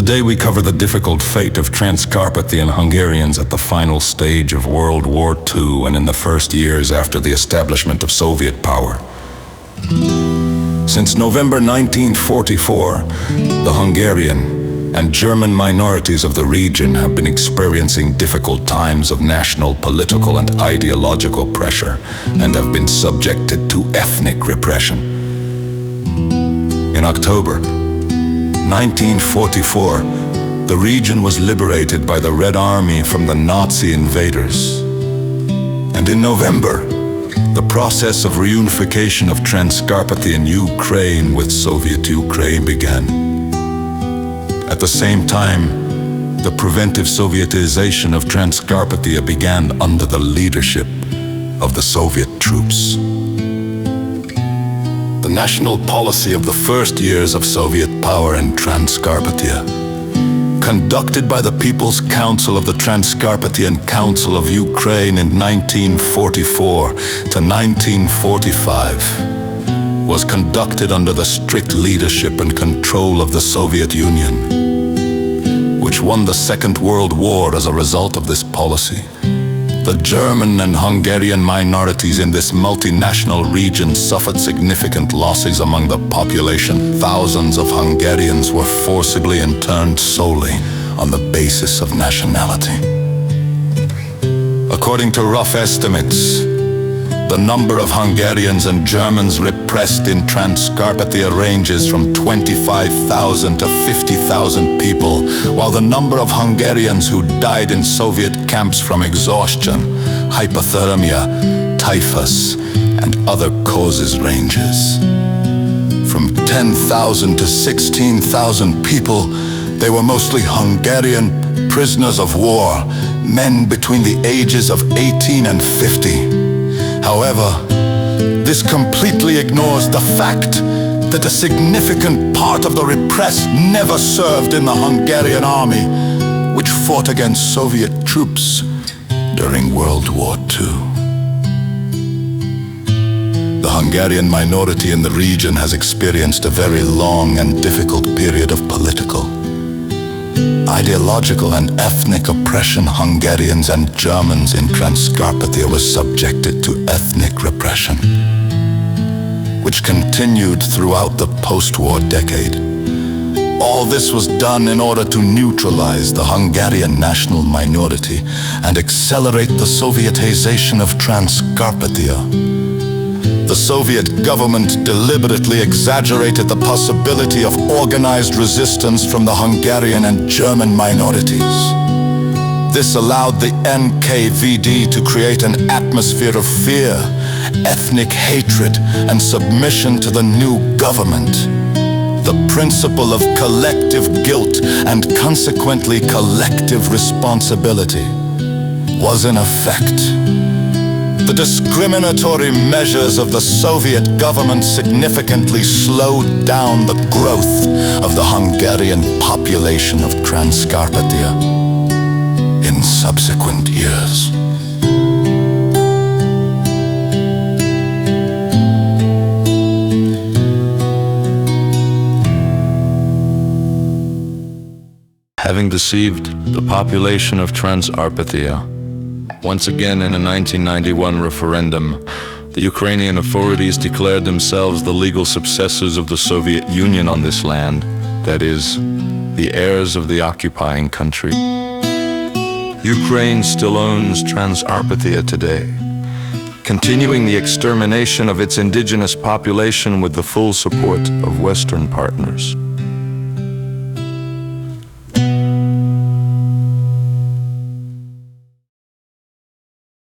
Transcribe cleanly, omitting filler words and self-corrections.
Today we cover the difficult fate of Transcarpathian Hungarians at the final stage of World War II and in the first years after the establishment of Soviet power. Since November 1944, the Hungarian and German minorities of the region have been experiencing difficult times of national, political, and ideological pressure and have been subjected to ethnic repression. In October 1944, the region was liberated by the Red Army from the Nazi invaders. And in November, the process of reunification of Transcarpathian Ukraine with Soviet Ukraine began. At the same time, the preventive Sovietization of Transcarpathia began under the leadership of the Soviet troops. The national policy of the first years of Soviet power in Transcarpathia, conducted by the People's Council of the Transcarpathian Council of Ukraine in 1944 to 1945, was conducted under the strict leadership and control of the Soviet Union, which won the Second World War as a result of this policy. The German and Hungarian minorities in this multinational region suffered significant losses among the population. Thousands of Hungarians were forcibly interned solely on the basis of nationality. According to rough estimates, the number of Hungarians and Germans repressed in Transcarpathia ranges from 25,000 to 50,000 people, while the number of Hungarians who died in Soviet camps from exhaustion, hypothermia, typhus, and other causes ranges. From 10,000 to 16,000 people, they were mostly Hungarian prisoners of war, men between the ages of 18 and 50. However, this completely ignores the fact that a significant part of the repressed never served in the Hungarian army, which fought against Soviet troops during World War II. The Hungarian minority in the region has experienced a very long and difficult period of political, ideological, and ethnic oppression. Hungarians and Germans in Transcarpathia were subjected to ethnic repression, which continued throughout the post-war decade. All this was done in order to neutralize the Hungarian national minority and accelerate the Sovietization of Transcarpathia. The Soviet government deliberately exaggerated the possibility of organized resistance from the Hungarian and German minorities. This allowed the NKVD to create an atmosphere of fear, ethnic hatred, and submission to the new government. The principle of collective guilt and consequently collective responsibility was in effect. The discriminatory measures of the Soviet government significantly slowed down the growth of the Hungarian population of Transcarpathia in subsequent years. Having deceived the population of Transcarpathia, once again in a 1991 referendum, the Ukrainian authorities declared themselves the legal successors of the Soviet Union on this land, that is, the heirs of the occupying country. Ukraine still owns Transcarpathia today, continuing the extermination of its indigenous population with the full support of Western partners.